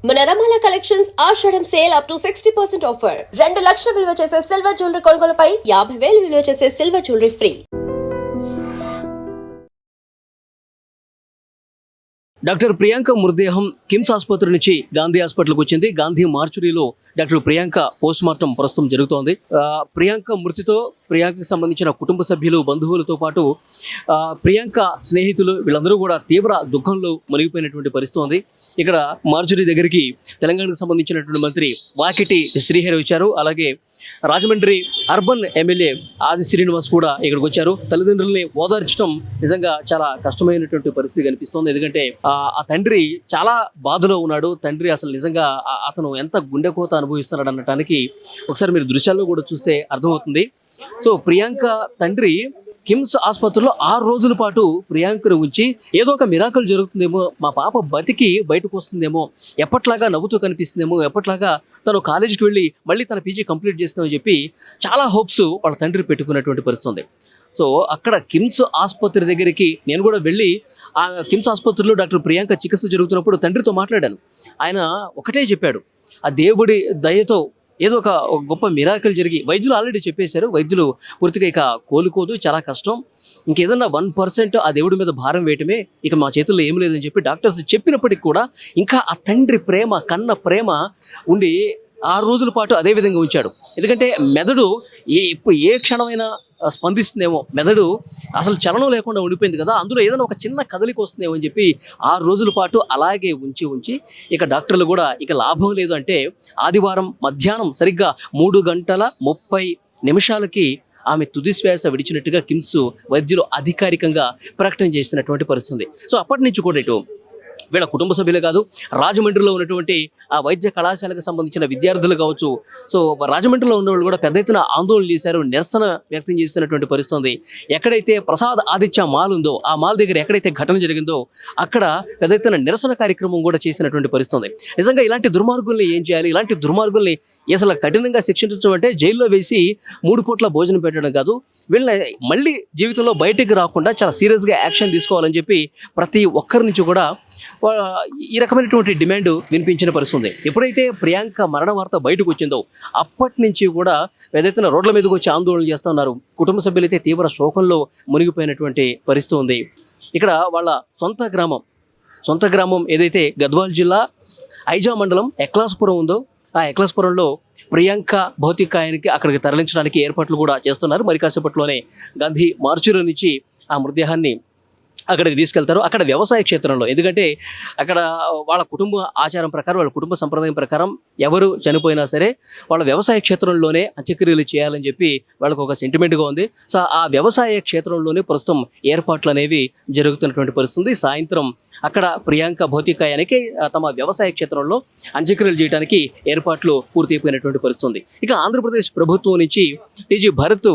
మన రమాల కలెక్షన్స్ ఆషాఢం sale up to 60% offer. 2 లక్షల విలువ చేసే సిల్వర్ జ్యువెలరీ కొనుగోలుపై 50,000 విలువ చేసే silver jewellery free. Doctor Priyanka మృతదేహం కిమ్స్ ఆసుపత్రి నుంచి గాంధీ హాస్పిటల్కి వచ్చింది. గాంధీ మార్చురీలో డాక్టర్ ప్రియాంక పోస్ట్ మార్టం ప్రస్తుతం జరుగుతోంది. ప్రియాంక మృతితో ప్రియాంకకు సంబంధించిన కుటుంబ సభ్యులు, బంధువులతో పాటు ప్రియాంక స్నేహితులు వీళ్ళందరూ కూడా తీవ్ర దుఃఖంలో మునిగిపోయినటువంటి పరిస్థితి ఉంది. ఇక్కడ మార్చురీ దగ్గరికి తెలంగాణకు సంబంధించినటువంటి మంత్రి వాకిటి శ్రీహరి వచ్చారు. అలాగే రాజమండ్రి అర్బన్ ఎమ్మెల్యే ఆది శ్రీనివాస్ కూడా ఇక్కడికి వచ్చారు. తల్లిదండ్రుల్ని ఓదార్చడం నిజంగా చాలా కష్టమైనటువంటి పరిస్థితి కనిపిస్తోంది. ఎందుకంటే ఆ తండ్రి చాలా బాధలో ఉన్నాడు. తండ్రి అసలు నిజంగా అతను ఎంత గుండెకోత అనుభవిస్తున్నాడు అనటానికి ఒకసారి మీరు దృశ్యాల్లో కూడా చూస్తే అర్థమవుతుంది. సో ప్రియాంక తండ్రి కిమ్స్ ఆసుపత్రిలో 6 రోజుల పాటు ప్రియాంకను ఉంచి ఏదో ఒక మిరాకల్ జరుగుతుందేమో, మా పాప బతికి బయటకు వస్తుందేమో, ఎప్పట్లాగా నవ్వుతూ కనిపిస్తుందేమో, ఎప్పట్లాగా తను కాలేజీకి వెళ్ళి మళ్ళీ తన పీజీ కంప్లీట్ చేస్తామని చెప్పి చాలా హోప్స్ వాళ్ళ తండ్రి పెట్టుకున్నటువంటి పరిస్థితి ఉంది. సో అక్కడ కిమ్స్ ఆసుపత్రి దగ్గరికి నేను కూడా వెళ్ళి ఆ కిమ్స్ ఆసుపత్రిలో డాక్టర్ ప్రియాంక చికిత్స జరుగుతున్నప్పుడు తండ్రితో మాట్లాడాను. ఆయన ఒకటే చెప్పాడు, ఆ దేవుడి దయతో ఏదో ఒక గొప్ప మిరాకిల్ జరిగి, వైద్యులు ఆల్రెడీ చెప్పేశారు, వైద్యులు పూర్తిగా ఇక కోలుకోదు, చాలా కష్టం, ఇంకేదన్నా 1% ఆ దేవుడి మీద భారం వేయటమే, ఇక మా చేతుల్లో ఏం లేదని చెప్పి డాక్టర్స్ చెప్పినప్పటికీ కూడా ఇంకా ఆ తండ్రి ప్రేమ, కన్న ప్రేమ ఉండి 6 రోజుల పాటు అదే విధంగా ఉంచాడు. ఎందుకంటే మెదడు ఇప్పుడు ఏ క్షణమైనా స్పందిస్తుందేమో, మెదడు అసలు చలనం లేకుండా ఉండిపోయింది కదా, అందులో ఏదైనా ఒక చిన్న కదలిక వస్తుందేమో అని చెప్పి 6 రోజుల పాటు అలాగే ఉంచి ఇక డాక్టర్లు కూడా ఇక లాభం లేదు అంటే ఆదివారం మధ్యాహ్నం సరిగ్గా 3:30 ఆమె తుది శ్వాస విడిచినట్టుగా కిమ్స్ వైద్యులు అధికారికంగా ప్రకటన చేసినటువంటి పరిస్థితుంది. సో అప్పటి నుంచి కూడా ఇటు వీళ్ళ కుటుంబ సభ్యులే కాదు, రాజమండ్రిలో ఉన్నటువంటి ఆ వైద్య కళాశాలకు సంబంధించిన విద్యార్థులు కావచ్చు, సో రాజమండ్రిలో ఉన్న వాళ్ళు కూడా పెద్ద ఎత్తున ఆందోళన చేశారు, నిరసన వ్యక్తం చేస్తున్నటువంటి పరిస్థితి ఉంది. ఎక్కడైతే ప్రసాద్ ఆదిత్య మాల్ ఉందో ఆ మాల్ దగ్గర ఎక్కడైతే ఘటన జరిగిందో అక్కడ పెద్ద ఎత్తున నిరసన కార్యక్రమం కూడా చేసినటువంటి పరిస్థితి ఉంది. నిజంగా ఇలాంటి దుర్మార్గుల్ని ఏం చేయాలి, ఇలాంటి దుర్మార్గుల్ని అసలు కఠినంగా శిక్షించడం అంటే జైల్లో వేసి 3 పూట్ల భోజనం పెట్టడం కాదు, వీళ్ళని మళ్ళీ జీవితంలో బయటికి రాకుండా చాలా సీరియస్గా యాక్షన్ తీసుకోవాలని చెప్పి ప్రతి ఒక్కరి నుంచి కూడా ఈ రకమైనటువంటి డిమాండ్ వినిపించిన పరిస్థితి. ఎప్పుడైతే ప్రియాంక మరణ వార్త బయటకు వచ్చిందో అప్పటి నుంచి కూడా ఏదైతే రోడ్ల మీదకి వచ్చి ఆందోళన చేస్తూ ఉన్నారు. కుటుంబ సభ్యులైతే తీవ్ర శోకంలో మునిగిపోయినటువంటి పరిస్థితి ఉంది. ఇక్కడ వాళ్ళ సొంత గ్రామం ఏదైతే గద్వాల్ జిల్లా ఐజా మండలం ఎక్లాస్పురం ఉందో ఆ ఎక్లాస్పురంలో ప్రియాంక భౌతికాయానికి అక్కడికి తరలించడానికి ఏర్పాట్లు కూడా చేస్తున్నారు. మరి కాసేపట్లోనే గాంధీ మార్చురీ నుంచి ఆ మృతదేహాన్ని అక్కడికి తీసుకెళ్తారు. అక్కడ వ్యవసాయ క్షేత్రంలో, ఎందుకంటే అక్కడ వాళ్ళ కుటుంబ ఆచారం ప్రకారం, వాళ్ళ కుటుంబ సంప్రదాయం ప్రకారం ఎవరు చనిపోయినా సరే వాళ్ళ వ్యవసాయ క్షేత్రంలోనే అంత్యక్రియలు చేయాలని చెప్పి వాళ్ళకు ఒక సెంటిమెంట్గా ఉంది. సో ఆ వ్యవసాయ క్షేత్రంలోనే ప్రస్తుతం ఏర్పాట్లు అనేవి జరుగుతున్నటువంటి పరిస్థితి. సాయంత్రం అక్కడ ప్రియాంక భౌతికాయానికి తమ వ్యవసాయ క్షేత్రంలో అంత్యక్రియలు చేయడానికి ఏర్పాట్లు పూర్తయిపోయినటువంటి పరిస్థితి. ఇక ఆంధ్రప్రదేశ్ ప్రభుత్వం నుంచి టీజీ భరత్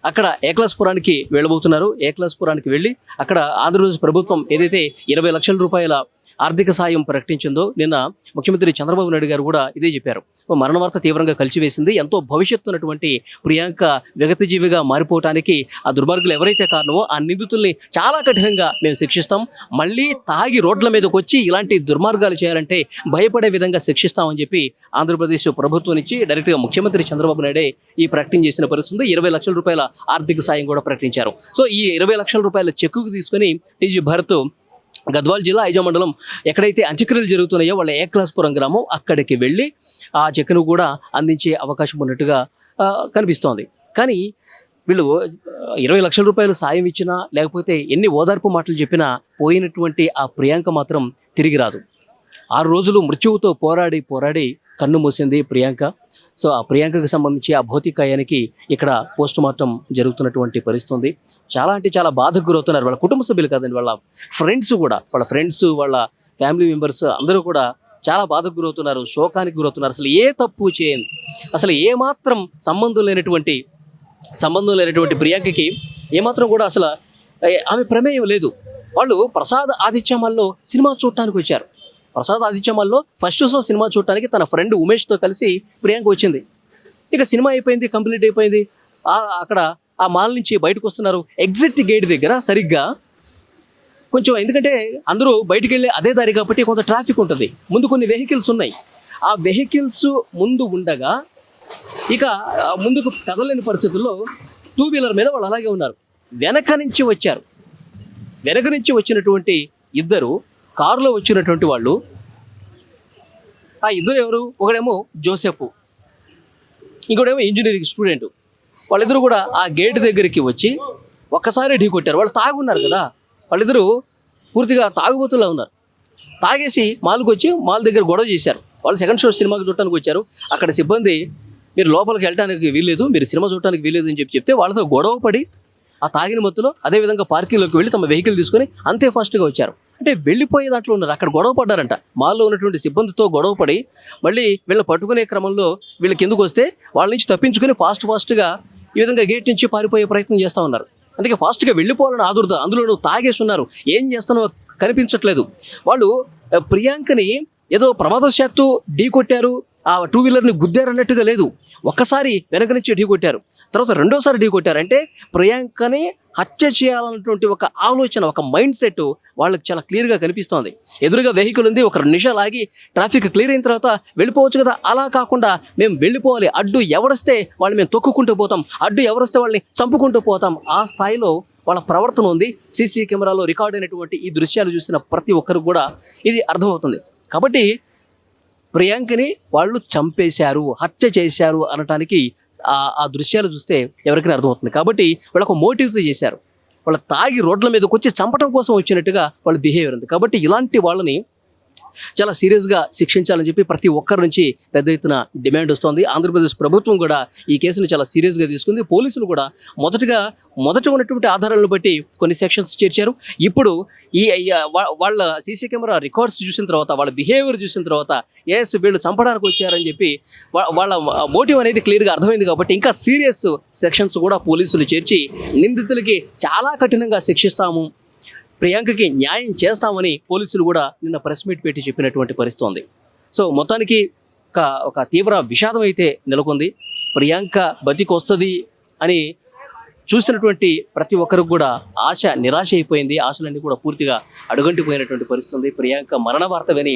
అక్కడ ఏక్లాస్పురానికి వెళ్ళబోతున్నారు. ఏక్లాస్పురానికి వెళ్ళి అక్కడ ఆంధ్రప్రదేశ్ ప్రభుత్వం ఏదైతే 20 లక్షల రూపాయల ఆర్థిక సాయం ప్రకటించిందో నిన్న ముఖ్యమంత్రి చంద్రబాబు నాయుడు గారు కూడా ఇదే చెప్పారు. మరణ వార్త తీవ్రంగా కలిచివేసింది, ఎంతో భవిష్యత్తు ఉన్నటువంటి ప్రియాంక విగతజీవిగా మారిపోవటానికి ఆ దుర్మార్గులు ఎవరైతే కారణమో ఆ నిందితుల్ని చాలా కఠినంగా మేము శిక్షిస్తాం, మళ్ళీ తాగి రోడ్ల మీదకి వచ్చి ఇలాంటి దుర్మార్గాలు చేయాలంటే భయపడే విధంగా శిక్షిస్తామని చెప్పి ఆంధ్రప్రదేశ్ ప్రభుత్వం నుంచి డైరెక్ట్గా ముఖ్యమంత్రి చంద్రబాబు నాయుడే ఈ ప్రకటన చేసిన పరిస్థితి. 20 లక్షల రూపాయల ఆర్థిక సాయం కూడా ప్రకటించారు. సో ఈ 20 లక్షల రూపాయల చెక్కుకు తీసుకొని టీజీ భరత్ గద్వాల్ జిల్లా ఐజా మండలం ఎక్కడైతే అంత్యక్రియలు జరుగుతున్నాయో వాళ్ళ ఏక్లాస్పురం గ్రామం అక్కడికి వెళ్ళి ఆ చెక్కును కూడా అందించే అవకాశం ఉన్నట్టుగా కనిపిస్తోంది. కానీ వీళ్ళు 20 లక్షల రూపాయలు సాయం ఇచ్చినా లేకపోతే ఎన్ని ఓదార్పు మాటలు చెప్పినా పోయినటువంటి ఆ ప్రియాంక మాత్రం తిరిగి రాదు. 6 రోజులు మృత్యువుతో పోరాడి కన్ను మూసింది ప్రియాంక. సో ఆ ప్రియాంకకు సంబంధించి ఆ భౌతికాయానికి ఇక్కడ పోస్ట్ మార్టం జరుగుతున్నటువంటి పరిస్థితి ఉంది. చాలా అంటే చాలా బాధకు గురవుతున్నారు. వాళ్ళ కుటుంబ సభ్యులు కాదండి, వాళ్ళ ఫ్రెండ్స్ కూడా, వాళ్ళ ఫ్యామిలీ మెంబర్స్ అందరూ కూడా చాలా బాధకు గురవుతున్నారు, శోకానికి గురవుతున్నారు. అసలు ఏ తప్పు చేయని, అసలు ఏమాత్రం సంబంధం లేనటువంటి ప్రియాంకకి ఏమాత్రం కూడా అసలు ఆమె ప్రమేయం లేదు. వాళ్ళు ప్రసాద్ ఆదిత్య మాల్లో సినిమా చూడటానికి వచ్చారు. ప్రసాద్ ఆదిత్య మాల్లో ఫస్ట్ షో సినిమా చూడటానికి తన ఫ్రెండ్ ఉమేష్తో కలిసి ప్రియాంక వచ్చింది. ఇక సినిమా అయిపోయింది, కంప్లీట్ అయిపోయింది. అక్కడ ఆ మాల్ నుంచి బయటకు వస్తున్నారు. ఎగ్జిట్ గేట్ దగ్గర సరిగ్గా కొంచెం ఎందుకంటే అందరూ బయటికి వెళ్ళే అదే దారి కాబట్టి కొంత ట్రాఫిక్ ఉంటుంది, ముందు కొన్ని వెహికల్స్ ఉన్నాయి. ఆ వెహికల్స్ ముందు ఉండగా ఇక ముందుకు కదలేని పరిస్థితుల్లో 2 వీలర్ మీద వాళ్ళు అలాగే ఉన్నారు. వెనక నుంచి వచ్చినటువంటి ఇద్దరు కారులో వచ్చినటువంటి వాళ్ళు, ఆ ఇద్దరు ఎవరు? ఒకడేమో జోసెఫ్, ఇంకోటేమో ఇంజనీరింగ్ స్టూడెంట్. వాళ్ళిద్దరూ కూడా ఆ గేట్ దగ్గరికి వచ్చి ఒక్కసారి ఢీ కొట్టారు. వాళ్ళు తాగున్నారు కదా, వాళ్ళిద్దరూ పూర్తిగా తాగుబోతులా ఉన్నారు. తాగేసి మాల్కి వచ్చి మాల్ దగ్గర గొడవ చేశారు. వాళ్ళు సెకండ్ షో సినిమాకి చూడటానికి వచ్చారు. అక్కడ సిబ్బంది మీరు లోపలికి వెళ్ళడానికి వీల్లేదు, మీరు సినిమా చూడటానికి వీల్లేదు అని చెప్తే వాళ్ళతో గొడవ పడి ఆ తాగిన మత్తులో అదేవిధంగా పార్కింగ్లోకి వెళ్ళి తమ వెహికల్ తీసుకొని అంతే ఫాస్ట్గా వచ్చారు. అంటే వెళ్ళిపోయే దాంట్లో ఉన్నారు, అక్కడ గొడవ పడ్డారంట. మాల్లో ఉన్నటువంటి సిబ్బందితో గొడవ పడి మళ్ళీ వీళ్ళని పట్టుకునే క్రమంలో వీళ్ళకి ఎందుకు వస్తే వాళ్ళ నుంచి తప్పించుకొని ఫాస్ట్గా ఈ విధంగా గేట్ నుంచి పారిపోయే ప్రయత్నం చేస్తూ ఉన్నారు. అందుకే ఫాస్ట్గా వెళ్ళిపోవాలని ఆదుర్ద, అందులో తాగేసి ఉన్నారు, ఏం చేస్తానో కనిపించట్లేదు. వాళ్ళు ప్రియాంకని ఏదో ప్రమాదవశాత్తు ఢీ కొట్టారు, ఆ 2 వీలర్ని గుద్దారు అన్నట్టుగా లేదు. ఒక్కసారి వెనక నుంచి ఢీ కొట్టారు, తర్వాత రెండోసారి ఢీ కొట్టారు. అంటే ప్రియాంకని హత్య చేయాలన్నటువంటి ఒక ఆలోచన, ఒక మైండ్ సెట్ వాళ్ళకి చాలా క్లియర్గా కనిపిస్తోంది. ఎదురుగా వెహికల్ ఉంది, ఒక 2 నిమిషాలు ఆగి ట్రాఫిక్ క్లియర్ అయిన తర్వాత వెళ్ళిపోవచ్చు కదా, అలా కాకుండా మేము వెళ్ళిపోవాలి, అడ్డు ఎవరొస్తే వాళ్ళు మేము తొక్కుకుంటూ పోతాం, అడ్డు ఎవరొస్తే వాళ్ళని చంపుకుంటూ పోతాం, ఆ స్థాయిలో వాళ్ళ ప్రవర్తన ఉంది. సీసీ కెమెరాలో రికార్డ్ అయినటువంటి ఈ దృశ్యాలు చూసిన ప్రతి ఒక్కరు కూడా ఇది అర్థమవుతుంది. కాబట్టి ప్రియాంకని వాళ్ళు చంపేశారు, హత్య చేశారు అనటానికి ఆ దృశ్యాలు చూస్తే ఎవరికైనా అర్థమవుతుంది. కాబట్టి వాళ్ళు ఒక మోటివ్తో చేశారు, వాళ్ళు తాగి రోడ్ల మీదకి వచ్చి చంపడం కోసం వచ్చినట్టుగా వాళ్ళ బిహేవియర్ ఉంది. కాబట్టి ఇలాంటి వాళ్ళని చాలా సీరియస్గా శిక్షించాలని చెప్పి ప్రతి ఒక్కరి నుంచి పెద్ద ఎత్తున డిమాండ్ వస్తుంది. ఆంధ్రప్రదేశ్ ప్రభుత్వం కూడా ఈ కేసును చాలా సీరియస్గా తీసుకుంది. పోలీసులు కూడా మొదట ఉన్నటువంటి ఆధారాలను బట్టి కొన్ని సెక్షన్స్ చేర్చారు. ఇప్పుడు వాళ్ళ సీసీ కెమెరా రికార్డ్స్ చూసిన తర్వాత, వాళ్ళ బిహేవియర్ చూసిన తర్వాత ఎస్ వీళ్ళు చంపడానికి వచ్చారని చెప్పి వాళ్ళ మోటివ్ అనేది క్లియర్గా అర్థమైంది. కాబట్టి ఇంకా సీరియస్ సెక్షన్స్ కూడా పోలీసులు చేర్చి నిందితులకి చాలా కఠినంగా శిక్షిస్తాము, ప్రియాంకకి న్యాయం చేస్తామని పోలీసులు కూడా నిన్న ప్రెస్ మీట్ పెట్టి చెప్పినటువంటి పరిస్థితి ఉంది. సో మొత్తానికి ఒక తీవ్ర విషాదం అయితే నెలకొంది. ప్రియాంక బతికి వస్తుంది అని చూసినటువంటి ప్రతి ఒక్కరికి కూడా నిరాశ అయిపోయింది. ఆశలన్నీ కూడా పూర్తిగా అడుగంటిపోయినటువంటి పరిస్థితి ఉంది. ప్రియాంక మరణ వార్త విని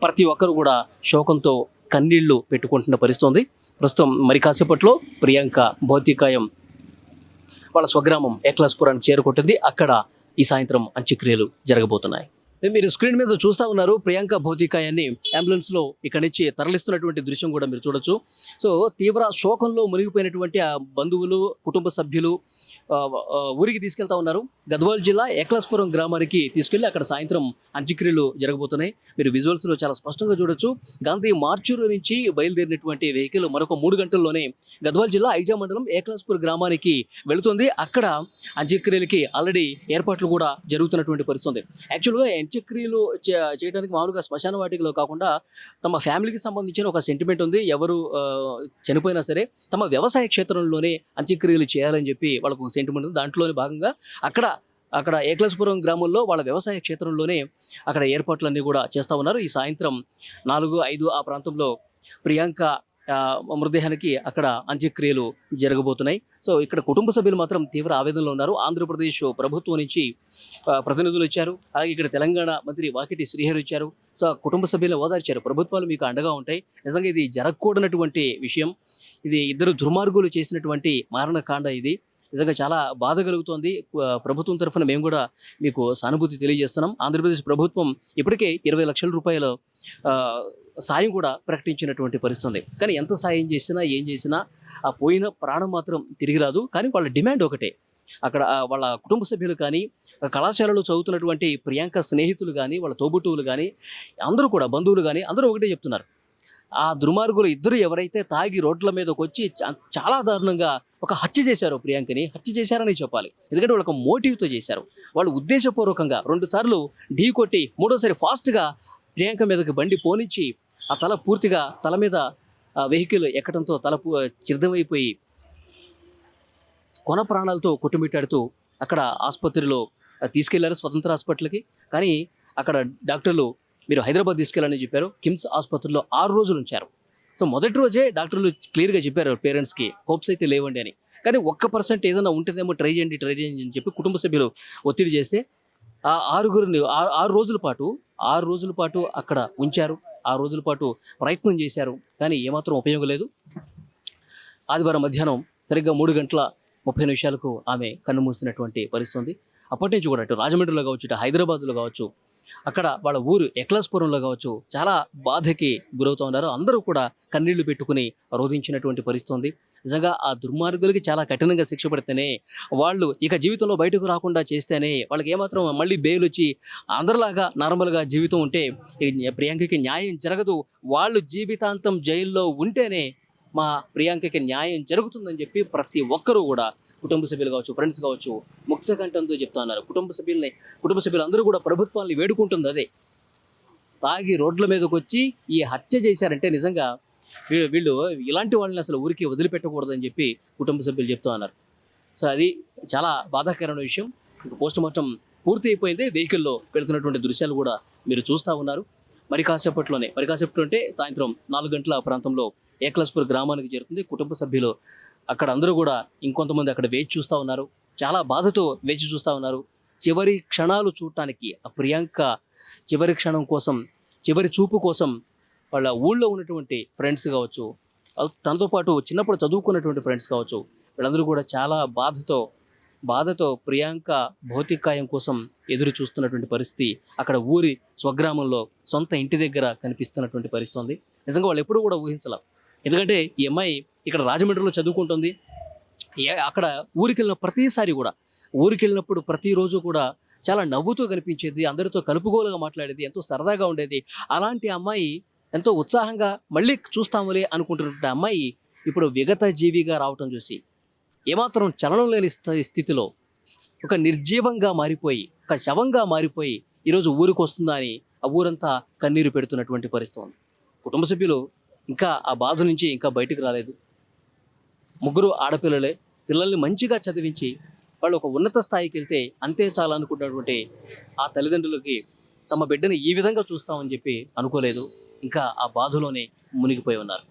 ప్రతి ఒక్కరు కూడా శోకంతో కన్నీళ్లు పెట్టుకుంటున్న పరిస్థితి ఉంది. ప్రస్తుతం మరి కాసేపట్లో ప్రియాంక భౌతికాయం వాళ్ళ స్వగ్రామం ఏక్లాస్పురానికి చేరుకుంటుంది. అక్కడ ఈ సాయంత్రం అంత్యక్రియలు జరగబోతున్నాయి. మీరు స్క్రీన్ మీద చూస్తూ ఉన్నారు ప్రియాంక భౌతికాయాన్ని అంబులెన్స్లో ఇక్కడి నుంచి తరలిస్తున్నటువంటి దృశ్యం కూడా మీరు చూడొచ్చు. సో తీవ్ర శోకంలో మునిగిపోయినటువంటి ఆ బంధువులు, కుటుంబ సభ్యులు ఊరికి తీసుకెళ్తా ఉన్నారు. గద్వాల్ జిల్లా ఏక్లాస్పురం గ్రామానికి తీసుకెళ్లి అక్కడ సాయంత్రం అంత్యక్రియలు జరగబోతున్నాయి. మీరు విజువల్స్లో చాలా స్పష్టంగా చూడొచ్చు. గాంధీ మార్చూరు నుంచి బయలుదేరినటువంటి వెహికల్ మరొక 3 గంటల్లోనే గద్వాల్ జిల్లా ఐజా మండలం ఏక్లాస్పూర్ గ్రామానికి వెళుతుంది. అక్కడ అంత్యక్రియలకి ఆల్రెడీ ఏర్పాట్లు కూడా జరుగుతున్నటువంటి పరిస్థితి. యాక్చువల్గా అంత్యక్రియలు చేయడానికి మామూలుగా శ్మశాన వాటికలో కాకుండా తమ ఫ్యామిలీకి సంబంధించిన ఒక సెంటిమెంట్ ఉంది. ఎవరు చనిపోయినా సరే తమ వ్యవసాయ క్షేత్రంలోనే అంత్యక్రియలు చేయాలని చెప్పి వాళ్ళకు సెంటిమెంట్ ఉంది. దాంట్లోని భాగంగా అక్కడ ఏక్లాస్పురం గ్రామంలో వాళ్ళ వ్యవసాయ క్షేత్రంలోనే అక్కడ ఏర్పాట్లన్నీ కూడా చేస్తూ ఉన్నారు. ఈ సాయంత్రం 4-5 ఆ ప్రాంతంలో ప్రియాంక మృతదేహానికి అక్కడ అంత్యక్రియలు జరగబోతున్నాయి. సో ఇక్కడ కుటుంబ సభ్యులు మాత్రం తీవ్ర ఆవేదనలో ఉన్నారు. ఆంధ్రప్రదేశ్ ప్రభుత్వం నుంచి ప్రతినిధులు వచ్చారు, అలాగే ఇక్కడ తెలంగాణ మంత్రి వాకిటి శ్రీహరి వచ్చారు. సో కుటుంబ సభ్యులను ఓదార్చారు. ప్రభుత్వాలు మీకు అండగా ఉంటాయి, నిజంగా ఇది జరగకూడనటువంటి విషయం, ఇది ఇద్దరు దుర్మార్గులు చేసినటువంటి మారణకాండ, ఇది నిజంగా చాలా బాధ కలుగుతోంది. ప్రభుత్వం తరఫున మేము కూడా మీకు సానుభూతి తెలియజేస్తున్నాం. ఆంధ్రప్రదేశ్ ప్రభుత్వం ఇప్పటికే 20 లక్షల రూపాయల సాయం కూడా ప్రకటించినటువంటి పరిస్థితి. కానీ ఎంత సాయం చేసినా ఏం చేసినా ఆ పోయిన ప్రాణం మాత్రం తిరిగి రాదు. కానీ వాళ్ళ డిమాండ్ ఒకటే, అక్కడ వాళ్ళ కుటుంబ సభ్యులు కానీ, కళాశాలలో చదువుతున్నటువంటి ప్రియాంక స్నేహితులు కానీ, వాళ్ళ తోబుట్టువులు కానీ, అందరూ కూడా బంధువులు కానీ అందరూ ఒకటే చెప్తున్నారు, ఆ దుర్మార్గులు ఇద్దరు ఎవరైతే తాగి రోడ్ల మీదకి వచ్చి చాలా దారుణంగా ఒక హత్య చేశారో, ప్రియాంకని హత్య చేశారని చెప్పాలి. ఎందుకంటే వాళ్ళకి మోటివ్తో చేశారు. వాళ్ళు ఉద్దేశపూర్వకంగా 2 సార్లు ఢీ కొట్టి 3వసారి ఫాస్ట్గా ప్రియాంక మీదకి బండి పోనిచ్చి ఆ పూర్తిగా తల మీద వెహికల్ ఎక్కడంతో చిర్థమైపోయి కొన ప్రాణాలతో కొట్టుమిట్టాడుతూ అక్కడ ఆసుపత్రిలో తీసుకెళ్లారు, స్వతంత్ర హాస్పిటల్కి. కానీ అక్కడ డాక్టర్లు మీరు హైదరాబాద్ తీసుకెళ్ళాలని చెప్పారు. కిమ్స్ ఆసుపత్రిలో 6 రోజులు ఉంచారు. సో మొదటి రోజే డాక్టర్లు క్లియర్గా చెప్పారు పేరెంట్స్కి, హోప్స్ అయితే లేవండి అని. కానీ 1% ఏదైనా ఉంటుందేమో ట్రై చేయండి అని చెప్పి కుటుంబ సభ్యులు ఒత్తిడి చేస్తే ఆ ఆరుగురిని 6 రోజుల పాటు అక్కడ ఉంచారు. 6 రోజుల పాటు ప్రయత్నం చేశారు, కానీ ఏమాత్రం ఉపయోగం లేదు. ఆదివారం మధ్యాహ్నం సరిగ్గా 3:30 ఆమె కన్నుమూసినటువంటి పరిస్థితి ఉంది. అప్పటి నుంచి కూడా ఇటు రాజమండ్రిలో కావచ్చు, ఇటు హైదరాబాద్లో కావచ్చు, అక్కడ వాళ్ళ ఊరు ఎక్లాస్పురంలో కావచ్చు చాలా బాధకి గురవుతూ ఉన్నారు. అందరూ కూడా కన్నీళ్లు పెట్టుకుని రోధించినటువంటి పరిస్థితి ఉంది. నిజంగా ఆ దుర్మార్గులకి చాలా కఠినంగా శిక్ష పడితేనే, వాళ్ళు ఇక జీవితంలో బయటకు రాకుండా చేస్తేనే, వాళ్ళకి ఏమాత్రం మళ్ళీ బెయిల్ వచ్చి అందరిలాగా నార్మల్గా జీవితం ఉంటే ఈ ప్రియాంకకి న్యాయం జరగదు. వాళ్ళు జీవితాంతం జైల్లో ఉంటేనే మా ప్రియాంకకి న్యాయం జరుగుతుందని చెప్పి ప్రతి ఒక్కరూ కూడా కుటుంబ సభ్యులు కావచ్చు, ఫ్రెండ్స్ కావచ్చు, ముక్త కంఠంతో చెప్తా ఉన్నారు. కుటుంబ సభ్యులందరూ కూడా ప్రభుత్వాన్ని వేడుకుంటుంది అదే. తాగి రోడ్ల మీదకి వచ్చి ఈ హత్య చేశారంటే నిజంగా వీళ్ళు ఇలాంటి వాళ్ళని అసలు ఊరికి వదిలిపెట్టకూడదని చెప్పి కుటుంబ సభ్యులు చెప్తా ఉన్నారు. సో అది చాలా బాధాకరమైన విషయం. ఇంకా పోస్ట్ మార్టం పూర్తి అయిపోయింది. వెహికల్లో పెడుతున్నటువంటి దృశ్యాలు కూడా మీరు చూస్తూ ఉన్నారు. మరి కాసేపట్లో అంటే సాయంత్రం 4 గంటల ప్రాంతంలో ఏక్లాస్పూర్ గ్రామానికి చేరుతుంది. కుటుంబ సభ్యులు అక్కడ అందరూ కూడా ఇంకొంతమంది అక్కడ వేచి చూస్తూ ఉన్నారు. చాలా బాధతో వేచి చూస్తూ ఉన్నారు. చివరి క్షణాలు చూడటానికి ఆ ప్రియాంక చివరి క్షణం కోసం, చివరి చూపు కోసం వాళ్ళ ఊళ్ళో ఉన్నటువంటి ఫ్రెండ్స్ కావచ్చు, తనతో పాటు చిన్నప్పుడు చదువుకున్నటువంటి ఫ్రెండ్స్ కావచ్చు, వీళ్ళందరూ కూడా చాలా బాధతో ప్రియాంక భౌతికాయం కోసం ఎదురు చూస్తున్నటువంటి పరిస్థితి అక్కడ ఊరి స్వగ్రామంలో సొంత ఇంటి దగ్గర కనిపిస్తున్నటువంటి పరిస్థితి ఉంది. నిజంగా వాళ్ళు ఎప్పుడూ కూడా ఊహించాల. ఎందుకంటే ఈ అమ్మాయి ఇక్కడ రాజమండ్రిలో చదువుకుంటుంది. అక్కడ ఊరికి వెళ్ళినప్పుడు ప్రతిరోజు కూడా చాలా నవ్వుతూ కనిపించేది, అందరితో కలుపుగోలుగా మాట్లాడేది, ఎంతో సరదాగా ఉండేది. అలాంటి అమ్మాయి ఎంతో ఉత్సాహంగా మళ్ళీ చూస్తాములే అనుకుంటున్న అమ్మాయి ఇప్పుడు విగత జీవిగా రావటం చూసి, ఏమాత్రం చలనం లేని స్థితిలో ఒక నిర్జీవంగా మారిపోయి, ఒక శవంగా మారిపోయి ఈరోజు ఊరికి వస్తుందా అని ఆ ఊరంతా కన్నీరు పెడుతున్నటువంటి పరిస్థితి ఉంది. కుటుంబ సభ్యులు ఇంకా ఆ బాధ నుంచి ఇంకా బయటికి రాలేదు. 3 ఆడపిల్లలే, పిల్లల్ని మంచిగా చదివించి వాళ్ళు ఒక ఉన్నత స్థాయికి వెళ్తే అంతే చాలనుకున్నటువంటి ఆ తల్లిదండ్రులకి తమ బిడ్డని ఈ విధంగా చూస్తామని చెప్పి అనుకోలేదు. ఇంకా ఆ బాధలోనే మునిగిపోయి ఉన్నారు.